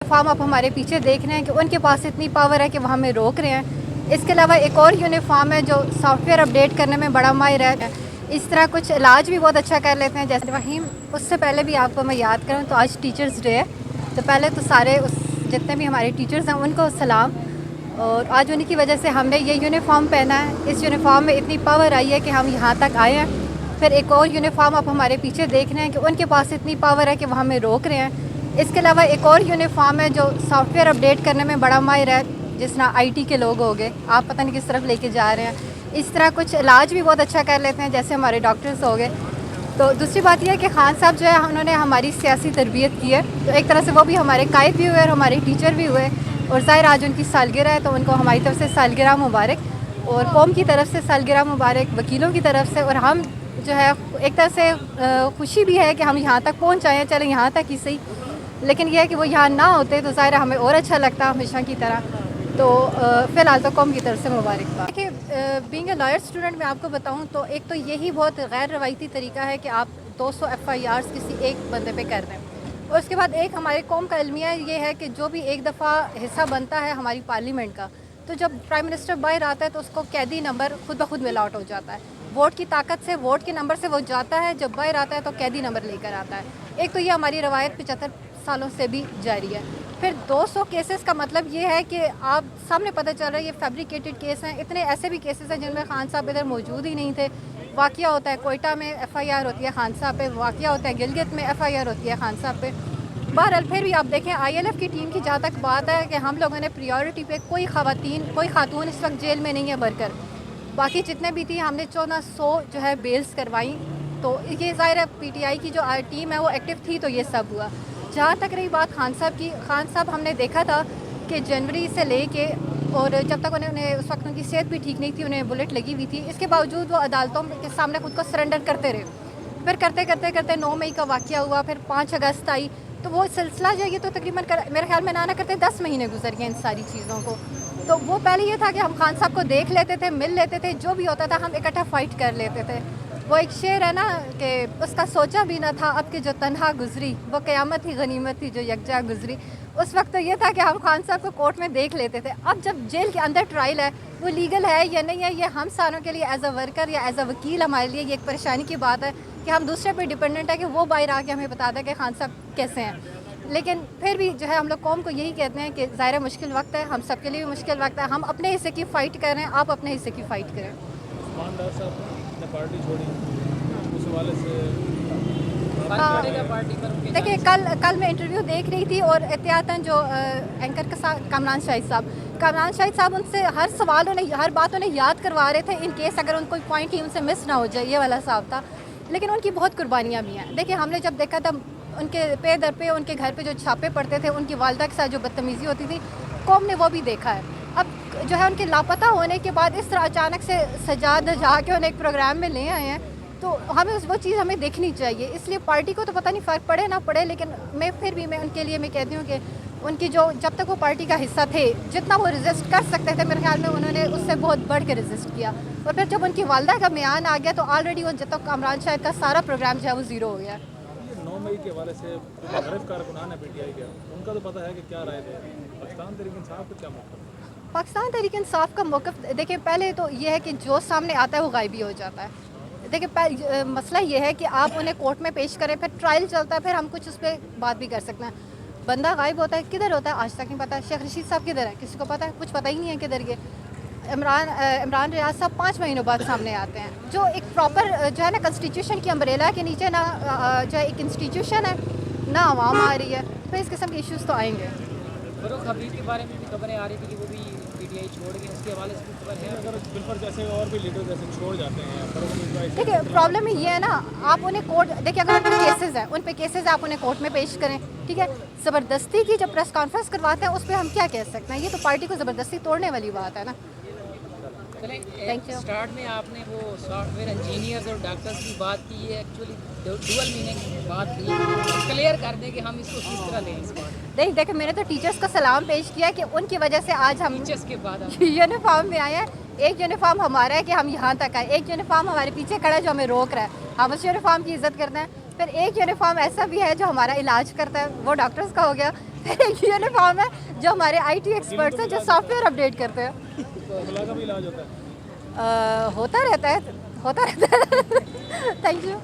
Uniform आप हमारे पीछे देख रहे हैं कि उनके पास इतनी पावर है कि वो हमें रोक रहे हैं। इसके अलावा एक और यूनिफॉर्म है जो सॉफ्टवेयर अपडेट करने में बड़ा माहिर है। इस तरह कुछ इलाज भी बहुत अच्छा कर लेते हैं। जैसे वहीम, उससे पहले भी आपको मैं याद करूँ तो आज टीचर्स डे है, तो पहले तो सारे उस जितने भी हमारे टीचर्स हैं उनको सलाम। और आज उन्हीं की वजह से हमने ये यूनिफॉर्म पहना है। इस यूनिफॉर्म में इतनी पावर आई है कि हम यहाँ तक आए हैं। फिर एक और यूनिफॉर्म आप हमारे पीछे देख रहे हैं कि उनके पास इतनी पावर है कि वो हमें रोक रहे हैं। इसके अलावा एक और यूनिफॉर्म है जो सॉफ्टवेयर अपडेट करने में बड़ा माहिर है, जिस तरह आईटी के लोग हो गए, आप पता नहीं किस तरफ लेके जा रहे हैं। इस तरह कुछ इलाज भी बहुत अच्छा कर लेते हैं, जैसे हमारे डॉक्टर्स हो गए। तो दूसरी बात यह है कि खान साहब जो है उन्होंने हमारी सियासी तरबियत की है, तो एक तरह से वो भी हमारे कायद भी हुए और हमारे टीचर भी हुए। और ज़ाहिर आज उनकी सालगिरह है, तो उनको हमारी तरफ से सालगिरह मुबारक, और कौम की तरफ से सालगिरह मुबारक, वकीलों की तरफ से। और हम जो है एक तरह से खुशी भी है कि हम यहाँ तक पहुँच आए हैं, चले यहाँ तक ही सही, लेकिन यह है कि वो यहाँ ना होते तो ज़ाहिर हमें और अच्छा लगता हमेशा की तरह। तो फ़िलहाल तो कौम की तरफ से मुबारकबाद। देखिए, बीइंग ए लॉयर स्टूडेंट मैं आपको बताऊँ तो एक तो यही बहुत गैर रवायती तरीका है कि आप 200 FIRs किसी एक बंदे पे कर रहे हैं। और उसके बाद एक हमारी कौम का अलमिया ये है कि जो भी एक दफ़ा हिस्सा बनता है हमारी पार्लियामेंट का, तो जब प्राइम मिनिस्टर बाहर आता है तो उसको कैदी नंबर खुद ब खुद मिल आउट हो जाता है। वोट की ताकत से, वोट के नंबर से वो जाता है, जब बाहर आता है तो कैदी नंबर लेकर आता है। एक तो ये हमारी रवायत 75 सालों से भी जारी है। फिर 200 केसेस का मतलब ये है कि आप सामने पता चल रहा है ये फैब्रिकेटेड केस हैं। इतने ऐसे भी केसेस हैं जिनमें खान साहब इधर मौजूद ही नहीं थे। वाक़या होता है कोयटा में FIR होती है खान साहब पे, वाक़या होता है गिलगित में FIR होती है खान साहब पे। बहरहाल फिर भी आप देखें ILF की टीम की जहाँ तक बात है कि हम लोगों ने प्रायोरिटी पे कोई खातून इस वक्त जेल में नहीं है भरकर, बाकी जितने भी थी हमने 1400 जो है बेल्स करवाई। तो ये ज़ाहिर है PTI की जो टीम है वो एक्टिव थी, तो ये सब हुआ। जहाँ तक रही बात खान साहब की, खान साहब हमने देखा था कि जनवरी से लेके और जब तक उन्हें उस वक्त उनकी सेहत भी ठीक नहीं थी, उन्हें बुलेट लगी हुई थी, इसके बावजूद वो अदालतों के सामने खुद को सरेंडर करते रहे। फिर करते करते करते 9 मई का वाक़या हुआ, फिर 5 अगस्त आई, तो वो सिलसिला जो है ये तो तकरीबन मेरे ख्याल में ना करते 10 महीने गुजर गए इन सारी चीज़ों को। तो वो पहले ये था कि हम खान साहब को देख लेते थे, मिल लेते थे, जो भी होता था हम इकट्ठा फ़ाइट कर लेते थे। वो एक शेर है ना कि उसका सोचा भी ना था अब कि जो तन्हा गुजरी, वो क़यामत ही गनीमत थी जो यकजा गुजरी। उस वक्त तो ये था कि हम खान साहब को कोर्ट में देख लेते थे। अब जब जेल के अंदर ट्रायल है, वो लीगल है या नहीं है, ये हम सारों के लिए एज अ वर्कर या एज अ वकील हमारे लिए ये एक परेशानी की बात है कि हम दूसरे पे डिपेंडेंट है कि वो बाहर आके हमें बता दें कि खान साहब कैसे हैं। लेकिन फिर भी जो है हम लोग कौम को यही कहते हैं कि ज़ाहिर मुश्किल वक्त है, हम सब के लिए भी मुश्किल वक्त है। हम अपने हिस्से की फ़ाइट कर रहे हैं, आप अपने हिस्से की फ़ाइट करें। उस्मान डार साहब ने पार्टी छोड़ी, उस हवाले से पार्टी पर देखिए, कल मैं इंटरव्यू देख रही थी और एहतियातन जो एंकर के साथ कामरान शाहिद साहब उनसे हर सवाल उन्हें, हर बात उन्हें याद करवा रहे थे, इन केस अगर उनको पॉइंट ही उनसे मिस ना हो जाए, ये वाला हिसाब था। लेकिन उनकी बहुत कुर्बानियाँ भी हैं। देखिए, हमने जब देखा था उनके पे दर पे उनके घर पे जो छापे पड़ते थे, उनकी वालदा के साथ जो बदतमीज़ी होती थी, कौम ने वो भी देखा है। अब जो है उनके लापता होने के बाद इस तरह अचानक से सजा धजा के उन्हें एक प्रोग्राम में ले आए हैं, तो हमें वो चीज़ हमें देखनी चाहिए। इसलिए पार्टी को तो पता नहीं फ़र्क पड़े ना पड़े, लेकिन फिर भी मैं उनके लिए मैं कहती हूँ कि उनकी जो जब तक वो पार्टी का हिस्सा थे, जितना वो रेजिस्ट कर सकते थे, मेरे ख्याल में उन्होंने उससे बहुत बढ़ के रेजिस्ट किया। और फिर जब उनकी वालदा का बयान आ गया तो ऑलरेडी वो जब तक कामरान शाहिद का सारा प्रोग्राम जो है वो ज़ीरो हो गया। 9 मई के हवाले से मुखरिफ कारकुनान है PTI के, उनका तो पता है कि क्या राय दे। पाकिस्तान तहरीक इंसाफ को क्या मौक़िफ़ है? पाकिस्तान तहरीक इंसाफ का मौक़िफ़ देखिए, पहले तो ये है कि जो सामने आता है वो गायब ही हो जाता है। देखिए, मसला ये है कि आप उन्हें कोर्ट में पेश करें, फिर ट्रायल चलता है, फिर हम कुछ उस पर बात भी कर सकते हैं। बंदा गायब होता है, किधर होता है आज तक नहीं पता। शेख रशीद साहब किधर है, किसी को पता है? कुछ पता ही नहीं है किधर गए। इमरान रियाज साहब 5 महीनों बाद सामने आते हैं, जो एक प्रॉपर जो है ना कॉन्स्टिट्यूशन की अम्ब्रेला के नीचे ना जो है एक इंस्टीट्यूशन है ना, आवाम आ रही है, तो इस किस्म के इश्यूज़ तो आएंगे। फरूख हबीब के बारे में भी खबरें आ रही थी कि वो भी PTI छोड़ गए, उसके हवाले से खबर है? अगर बिल्कुल जैसे और भी लीडर जैसे छोड़ जाते हैं, फरूख मिर्ज़ा इसे देखिए, प्रॉब्लम ये है ना, आप उन्हें कोर्ट, देखिए अगर उन पे केसेस हैं, उन पे केसेस आप उन्हें कोर्ट में पेश करें, ठीक है। ज़बरदस्ती की जब प्रेस कॉन्फ्रेंस करवाते हैं उस पर हम क्या कह सकते हैं? ये तो पार्टी को ज़बरदस्ती तोड़ने वाली बात है ना। चलें, थैंक यू। स्टार्ट में आपने वो सॉफ्टवेयर इंजीनियर्स और डॉक्टर्स की बात की है, एक्चुअली डुअल मीनिंग की बात थी, क्लियर कर दें कि हम इसको किस तरह लें इस बात। देखिए, मैंने तो टीचर्स को सलाम पेश किया कि उनकी वजह से आज हम टीचर्स के बाद यूनिफॉर्म में आए हैं। एक यूनिफॉर्म हमारा है कि हम यहाँ तक आए, एक यूनिफॉर्म हमारे पीछे खड़ा है जो हमें रोक रहा है, हम उस यूनिफॉर्म की इज़्ज़त करते हैं। फिर एक यूनिफॉर्म ऐसा भी है जो हमारा इलाज करता है, वो डॉक्टर्स का हो गया। फिर एक यूनिफॉर्म है जो हमारे आईटी एक्सपर्ट्स हैं जो सॉफ्टवेयर अपडेट करते हैं। गला का भी इलाज होता है? होता रहता है थैंक यू।